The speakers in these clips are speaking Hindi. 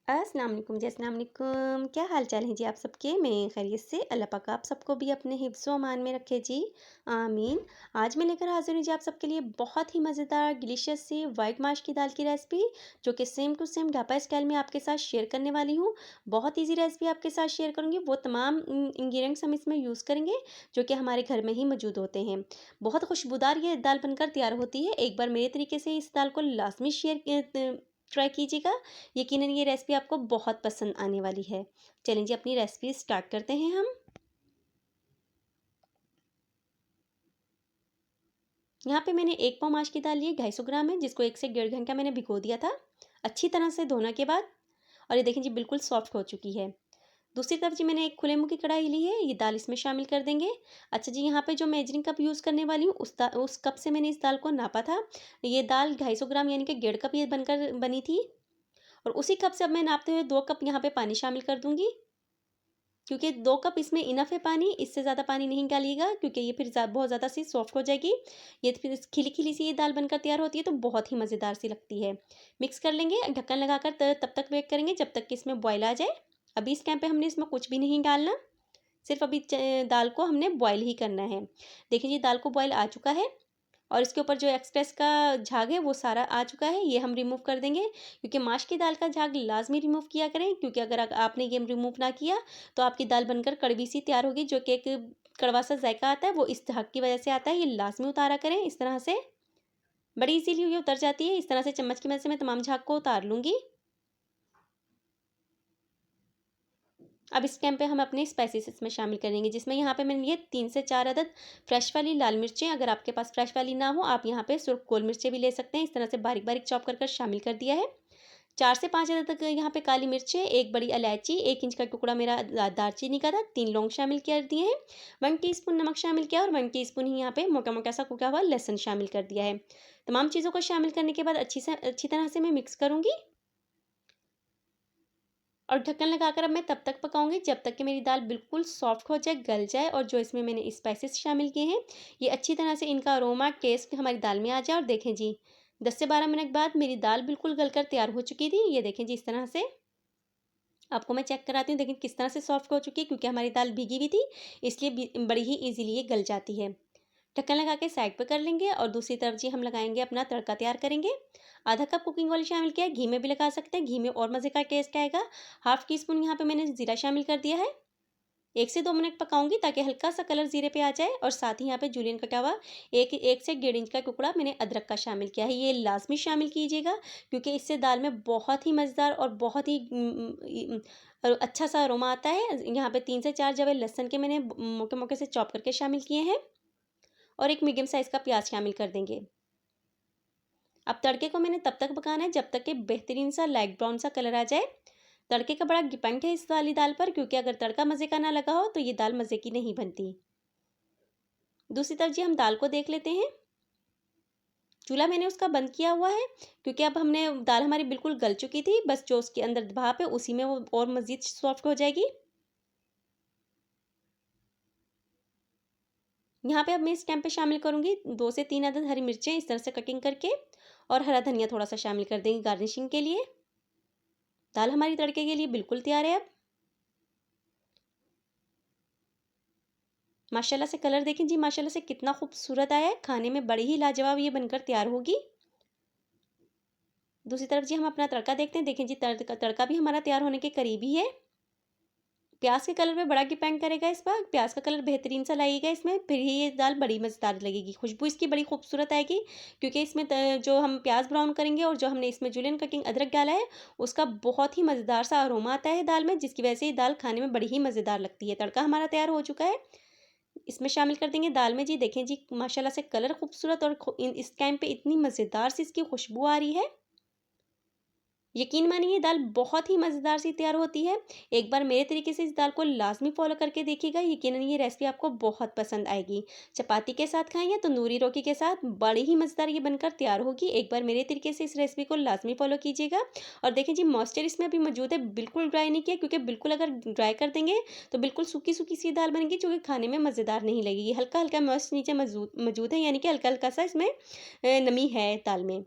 अस्सलाम वालेकुम जी, अस्सलाम वालेकुम। क्या हाल चाल है जी आप सबके? मैं खैरियत से। अल्लाह पाक आप सबको भी अपने हिफ्ज़ व अमान में रखे जी, आमीन। आज मैं लेकर हाज़िर हूँ जी आप सबके लिए बहुत ही मज़ेदार डिलीशियस सी वाइट माश की दाल की रेसिपी, जो कि same to same dhaba style में आपके साथ शेयर करने वाली हूँ। बहुत ईज़ी रेसिपी आपके साथ शेयर करूँगी। वो तमाम इंग्रीडियंट्स हम इसमें यूज़ करेंगे, जो कि हमारे घर में ही मौजूद होते हैं। बहुत खुशबूदार ये दाल बनकर तैयार होती है। एक बार मेरे तरीके से इस दाल को लाज़मी ट्राई कीजिएगा। यकीनन ये रेसिपी आपको बहुत पसंद आने वाली है। चलें जी अपनी रेसिपी स्टार्ट करते हैं हम। यहाँ पे मैंने 1 पाव माश की दाल ली, 250 ग्राम है, जिसको 1 से डेढ़ घंटा मैंने भिगो दिया था। अच्छी तरह से धोने के बाद और ये देखें जी बिल्कुल सॉफ्ट हो चुकी है। दूसरी तरफ जी मैंने एक खुले मुँह की कढ़ाई ली है, ये दाल इसमें शामिल कर देंगे। अच्छा जी, यहाँ पे जो मेजरिंग कप यूज़ करने वाली हूँ उस कप से मैंने इस दाल को नापा था। ये दाल 250 ग्राम यानी कि डेढ़ कप ये बनकर बनी थी। और उसी कप से अब मैं नापते हुए 2 कप यहाँ पे पानी शामिल कर दूँगी। क्योंकि 2 कप इसमें इनफ है पानी, इससे ज़्यादा पानी नहीं डालिएगा क्योंकि ये फिर बहुत ज़्यादा सी सॉफ्ट हो जाएगी। ये तो फिर खिली-खिली सी ये दाल बनकर तैयार होती है तो बहुत ही मज़ेदार सी लगती है। मिक्स कर लेंगे, ढक्कन लगाकर तब तक वेट करेंगे जब तक कि इसमें बॉयल आ जाए। अभी इस टाइम पे हमने इसमें कुछ भी नहीं डालना, सिर्फ़ अभी दाल को हमने बॉयल ही करना है। देखिए जी दाल को बॉयल आ चुका है और इसके ऊपर जो एक्सेस का झाग है वो सारा आ चुका है, ये हम रिमूव कर देंगे क्योंकि माश की दाल का झाग लाज़मी रिमूव किया करें, क्योंकि अगर आपने ये रिमूव ना किया तो आपकी दाल बनकर कड़वी सी तैयार होगी, जो कि एक कड़वा सा जायका आता है वो इस झाग की वजह से आता है। ये लाज़मी उतारा करें इस तरह से, बड़ी इजीली ये उतर जाती है। इस तरह से चम्मच की मदद से मैं तमाम झाग को उतार लूँगी। अब इस टाइम पे हम अपने स्पाइसेस इसमें शामिल करेंगे, जिसमें यहाँ पे मैंने लिए 3 से 4 अदद फ्रेश वाली लाल मिर्चें। अगर आपके पास फ्रेश वाली ना हो, आप यहाँ पे सिर्फ गोल मिर्चें भी ले सकते हैं। इस तरह से बारीक-बारीक चॉप कर कर शामिल कर दिया है। 4 से 5 अदद तक यहाँ पे काली मिर्चें, 1 बड़ी इलायची, 1 इंच का टुकड़ा मेरा दालचीनी का था, 3 लौंग शामिल कर दिए हैं, 1 टीस्पून नमक शामिल किया और 1 टीस्पून ही यहाँ पे मोटा-मोटा सा कुटा हुआ लहसुन शामिल कर दिया है। तमाम चीज़ों को शामिल करने के बाद अच्छी तरह से मैं मिक्स करूँगी और ढक्कन लगाकर अब मैं तब तक पकाऊंगी जब तक कि मेरी दाल बिल्कुल सॉफ्ट हो जाए, गल जाए और जो इसमें मैंने स्पाइसेस शामिल किए हैं ये अच्छी तरह से इनका अरोमा टेस्ट हमारी दाल में आ जाए। और देखें जी 10 से 12 मिनट बाद मेरी दाल बिल्कुल गलकर तैयार हो चुकी थी। ये देखें जी इस तरह से आपको मैं चेक कराती हूँ। देखिए किस तरह से सॉफ्ट हो चुकी है, क्योंकि हमारी दाल भीगी हुई थी इसलिए बड़ी ही ईजिली ये गल जाती है। ढक्कन लगा के साइड पे कर लेंगे और दूसरी तरफ जी हम लगाएंगे अपना तड़का तैयार करेंगे। आधा कप कुकिंग ऑयल शामिल किया है, घी में भी लगा सकते हैं, घी में और मज़े का टेस्ट आएगा। हाफ टी स्पून यहाँ पे मैंने जीरा शामिल कर दिया है। 1 से 2 मिनट पकाऊंगी ताकि हल्का सा कलर जीरे पे आ जाए। और साथ ही यहाँ पे जूलियन कटा हुआ 1 से डेढ़ इंच का टुकड़ा मैंने अदरक का शामिल किया है। ये लाजमी शामिल कीजिएगा क्योंकि इससे दाल में बहुत ही मज़ेदार और बहुत ही अच्छा सा अरोमा आता है। यहाँ पे 3 से 4 जवे लहसुन के मैंने मोटे मोटे से चॉप करके शामिल किए हैं और एक मीडियम साइज़ का प्याज शामिल कर देंगे। अब तड़के को मैंने तब तक पकाना है जब तक कि बेहतरीन सा लाइट ब्राउन सा कलर आ जाए। तड़के का बड़ा डिपेंड है इस वाली दाल पर, क्योंकि अगर तड़का मज़े का ना लगा हो तो ये दाल मज़े की नहीं बनती। दूसरी तरफ जी हम दाल को देख लेते हैं। चूल्हा मैंने उसका बंद किया हुआ है क्योंकि अब हमने दाल हमारी बिल्कुल गल चुकी थी, बस जो उसके अंदर भाप है उसी में वो और मज़ीद सॉफ्ट हो जाएगी। यहाँ पे अब मैं इस टाइम पे शामिल करूँगी 2 से 3 अदद हरी मिर्चें इस तरह से कटिंग करके और हरा धनिया थोड़ा सा शामिल कर देंगे गार्निशिंग के लिए। दाल हमारी तड़के के लिए बिल्कुल तैयार है अब। माशाल्लाह से कलर देखें जी, माशाल्लाह से कितना खूबसूरत आया है, खाने में बड़ी ही लाजवाब ये बनकर तैयार होगी। दूसरी तरफ जी हम अपना तड़का देखते हैं। देखें जी तड़का भी हमारा तैयार होने के करीब ही है। प्याज के कलर पे बड़ा डिपेंड करेगा इस पर, प्याज का कलर बेहतरीन सा लगेगा इसमें फिर ही ये दाल बड़ी मज़ेदार लगेगी, खुशबू इसकी बड़ी खूबसूरत आएगी। क्योंकि इसमें जो हम प्याज ब्राउन करेंगे और जो हमने इसमें जूलियन कटिंग अदरक डाला है उसका बहुत ही मज़ेदार सा अरोमा आता है दाल में, जिसकी वजह से ये दाल खाने में बड़ी ही मज़ेदार लगती है। तड़का हमारा तैयार हो चुका है, इसमें शामिल कर देंगे दाल में। जी देखें जी माशाल्लाह से कलर खूबसूरत और इस टाइम पे इतनी मज़ेदार सी इसकी खुशबू आ रही है। यकीन मानिए ये दाल बहुत ही मज़ेदार सी तैयार होती है। एक बार मेरे तरीके से इस दाल को लाज़मी फ़ॉलो करके देखिएगा, यकीनन ये रेसिपी आपको बहुत पसंद आएगी। चपाती के साथ खाएँ या तंदूरी रोटी के साथ बड़ी ही मज़ेदार ये बनकर तैयार होगी। एक बार मेरे तरीके से इस रेसिपी को लाज़मी फ़ॉलो कीजिएगा। और देखें जी मॉइस्चर इसमें अभी मौजूद है, बिल्कुल ड्राई नहीं किया, क्योंकि बिल्कुल अगर ड्राई कर देंगे तो बिल्कुल सूखी-सूखी सी दाल बनेगी जो कि खाने में मज़ेदार नहीं लगेगी। हल्का-हल्का मॉइस्ट नीचे मौजूद है, यानी कि हल्का-हल्का सा इसमें नमी है दाल में।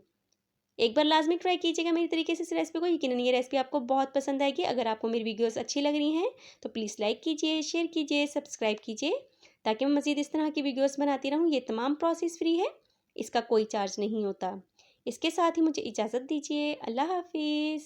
एक बार लाज़मी ट्राई कीजिएगा मेरी तरीके से इस रेसिपी को, यकीनन ये रेसिपी आपको बहुत पसंद आएगी। अगर आपको मेरी वीडियोज़ अच्छी लग रही हैं तो प्लीज़ लाइक कीजिए, शेयर कीजिए, सब्सक्राइब कीजिए, ताकि मैं मज़ीद इस तरह की वीडियोज़ बनाती रहूँ। ये तमाम प्रोसेस फ्री है, इसका कोई चार्ज नहीं होता। इसके साथ ही मुझे इजाज़त दीजिए। अल्लाह हाफ़िज़।